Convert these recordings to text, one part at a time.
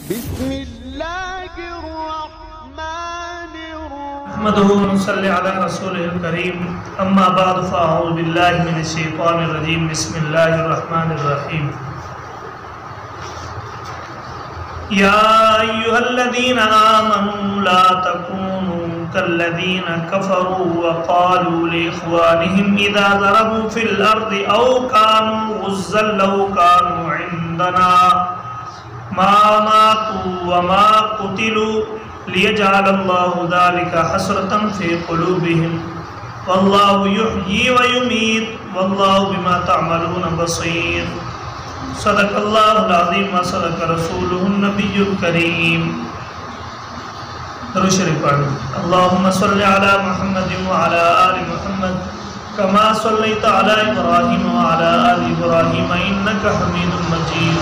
بسم الله الرحمن الرحيم نحمده ونصلي على رسوله الكريم اما بعد فاعوذ بالله من الشيطان الرجيم بسم الله الرحمن الرحيم يا ايها الذين امنوا لا تكونوا كالذين كفروا وقالوا لاخوانهم اذا ضربوا في الارض او كانوا غزا لو كانوا عندنا ما ماتوا وما قتلوا ليجعل الله ذلك حسرة في قلوبهم والله يحيي ويميت والله بما تعملون بصير صدق الله العظيم وصدق رسوله النبي الكريم درود شریف پڑھیں اللهم صل على محمد وعلى آل محمد كما صليت على إبراهيم وعلى آل إبراهيم إنك حميد مجيد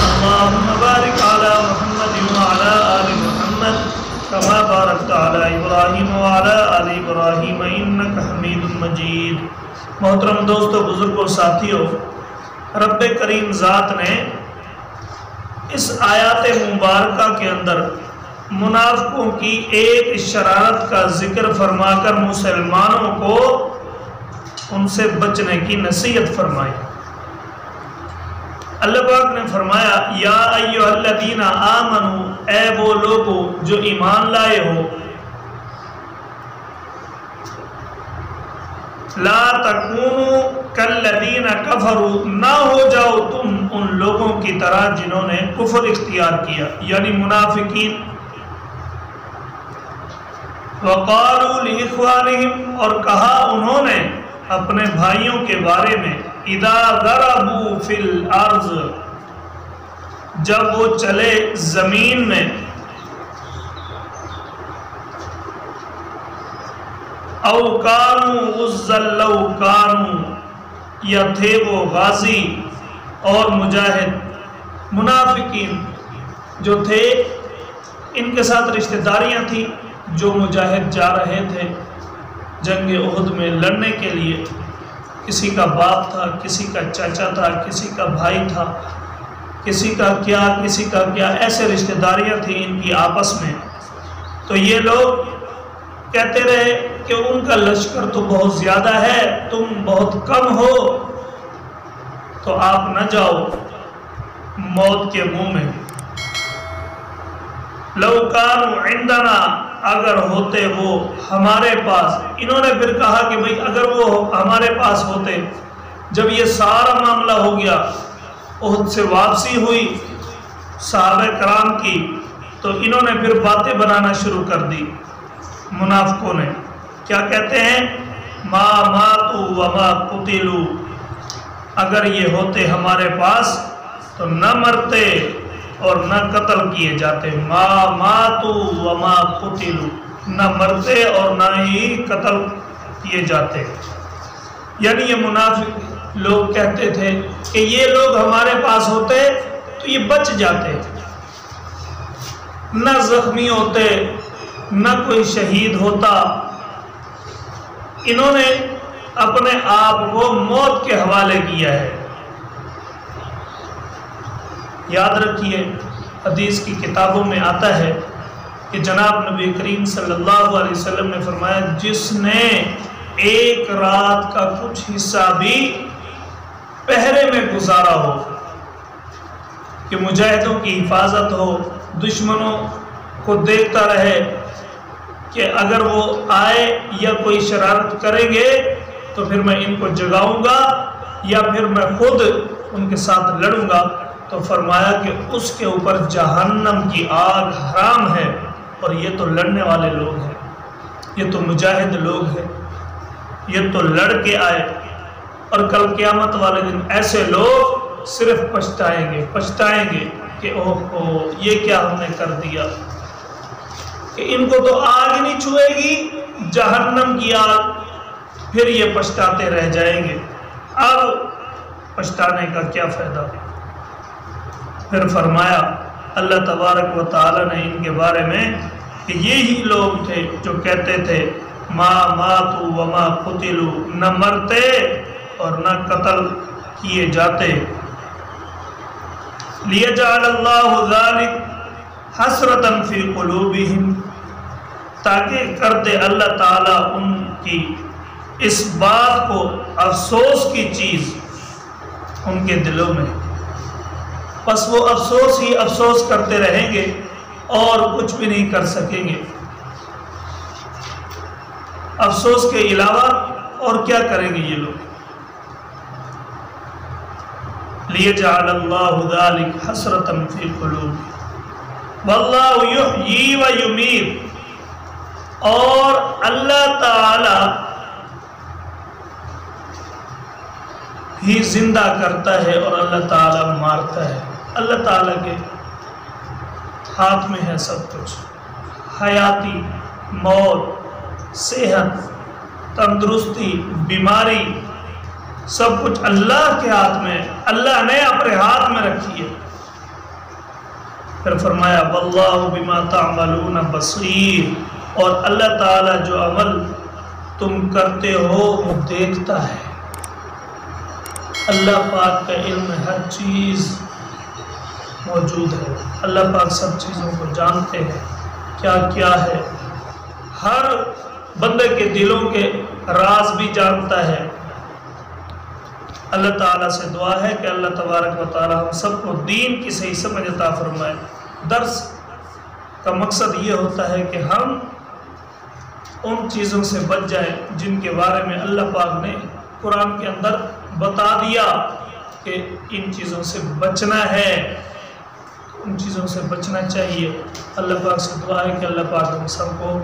اللهم بارك على محمد وعلى آل محمد كما باركت على إبراهيم وعلى آل إبراهيم إنك حميد مجيد۔ محترم دوستو، بزرگوں، ساتھیوں، رب کریم ذات نے اس آیات مبارکہ کے اندر منافقوں کی ایک شرارت کا ذکر فرما کر مسلمانوں کو ان سے بچنے کی نصیحت فرمائی۔ اللہ پاک نے فرمایا یا ایھا الذین آمنو، اے وہ لوگو جو ایمان لائے ہو، لا تکونوا کالذین کفروا، نہ ہو جاؤ تم ان لوگوں کی طرح جنہوں نے کفر اختیار کیا، یعنی منافقین۔ وقالوا لاخوانہم، اور کہا انہوں نے اپنے بھائیوں کے بارے میں، اذا ضربوا فی الارض، جب وہ چلے زمین میں، او کانوا غزا لو کانوا، یا تھے وہ غازی اور مجاہد۔ منافقین جو تھے ان کے ساتھ رشتہ داریاں تھیں، جو مجاہد جا رہے تھے جنگ احد میں لڑنے کے لیے، کسی کا باپ تھا، کسی کا چاچا تھا، کسی کا بھائی تھا، کسی کا کیا ایسے رشتہ داریاں تھیں ان کی آپس میں۔ تو یہ لوگ کہتے رہے کہ ان کا لشکر تو بہت زیادہ ہے، تم بہت کم ہو، تو آپ نہ جاؤ موت کے منہ میں۔ لو کانوا عندنا، اگر ہوتے وہ ہمارے پاس۔ انہوں نے پھر کہا کہ بھئی اگر وہ ہمارے پاس ہوتے، جب یہ سارا معاملہ ہو گیا، احد سے واپسی ہوئی صحابہ کرام کی، تو انہوں نے پھر باتیں بنانا شروع کر دی۔ منافقوں نے کیا کہتے ہیں؟ ما ماتوا وما قتلوا، اگر یہ ہوتے ہمارے پاس تو نہ مرتے اور نہ قتل کیے جاتے۔ ما ماتوا وما قتلوا، نہ مرتے اور نہ ہی قتل کیے جاتے۔ یعنی یہ منافق لوگ کہتے تھے کہ یہ لوگ ہمارے پاس ہوتے تو یہ بچ جاتے، نہ زخمی ہوتے، نہ کوئی شہید ہوتا۔ انہوں نے اپنے آپ کو موت کے حوالے کیا ہے۔ یاد رکھیے، حدیث کی کتابوں میں آتا ہے کہ جناب نبی کریم صلی اللہ علیہ وسلم نے فرمایا، جس نے ایک رات کا کچھ حصہ بھی پہرے میں گزارا ہو، کہ مجاہدوں کی حفاظت ہو، دشمنوں کو دیکھتا رہے کہ اگر وہ آئے یا کوئی شرارت کریں گے تو پھر میں ان کو جگاؤں گا یا پھر میں خود ان کے ساتھ لڑوں گا، تو فرمایا کہ اس کے اوپر جہنم کی آگ حرام ہے۔ اور یہ تو لڑنے والے لوگ ہیں، یہ تو مجاہد لوگ ہیں، یہ تو لڑ کے آئے، اور کل قیامت والے دن ایسے لوگ صرف پچھتائیں گے کہ اوہ یہ کیا ہم نے کر دیا، کہ ان کو تو آگ نہیں چھوئے گی، جہنم کی آگ، پھر یہ پچھتاتے رہ جائیں گے۔ اب پچھتانے کا کیا فائدہ؟ پھر فرمایا اللہ تبارک و تعالی نے ان کے بارے میں کہ یہی لوگ تھے جو کہتے تھے ما ماتوا وما قتلوا، نہ مرتے اور نہ قتل کیے جاتے۔ لیجعل اللہ ذلک، حسرتن فی قلوبہم، تاکہ کر دے اللہ تعالیٰ ان کی اس بات کو افسوس کی چیز ان کے دلوں میں، پس وہ افسوس ہی افسوس کرتے رہیں گے اور کچھ بھی نہیں کر سکیں گے۔ افسوس کے علاوہ اور کیا کریں گے یہ لوگ؟ لِيَجْعَلَ اللَّهُ ذَلِكَ حَسْرَةً فِي قُلُوبِهِمْ وَاللَّهُ يُحْيِي وَيُمِيتُ، اور اللہ تعالی ہی زندہ کرتا ہے اور اللہ تعالی مارتا ہے۔ اللہ تعالی کے ہاتھ میں ہے سب کچھ، حیاتی، موت، صحت، تندرستی، بیماری، سب کچھ اللہ کے ہاتھ میں، اللہ نے اپنے ہاتھ میں رکھی ہے۔ پھر فرمایا واللہ بما تعملون بصیر، اور اللہ تعالی جو عمل تم کرتے ہو وہ دیکھتا ہے۔ اللہ پاک کا علم ہر چیز موجود ہے، اللہ پاک سب چیزوں کو جانتے ہیں، کیا کیا ہے، ہر بندے کے دلوں کے راز بھی جانتا ہے۔ اللہ تعالیٰ سے دعا ہے کہ اللہ تبارک و تعالیٰ ہم سب کو دین کی صحیح سمجھ عطا فرمائے۔ درس کا مقصد یہ ہوتا ہے کہ ہم ان چیزوں سے بچ جائیں جن کے بارے میں اللہ پاک نے قرآن کے اندر بتا دیا کہ ان چیزوں سے بچنا ہے، ان چیزوں سے بچنا چاہیے۔ اللہ پاک سے دعا ہے کہ اللہ پاک ہم سب کو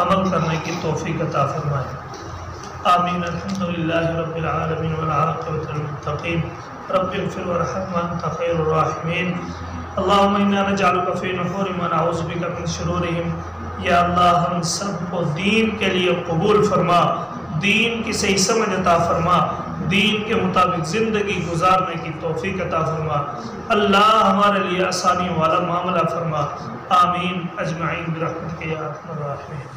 عمل کرنے کی توفیق عطا فرمائے۔ آمین۔ الحمدللہ رب العالمین والعاقبۃ للمتقین، رب اغفر وارحم وانت خیر الراحمین۔ اللہم انا نجعلک فی نحور من نعوذ بک من شرورہم۔ یا اللہ ہم سب کو دین کے لیے قبول فرما، دین کی صحیح سمجھ عطا فرما، دین کے مطابق زندگی گزارنے کی توفیق عطا فرما۔ اللہ ہمارے لیے آسانی والا معاملہ فرما۔ آمین اجمعین برحمتک یا ارحم الراحمین۔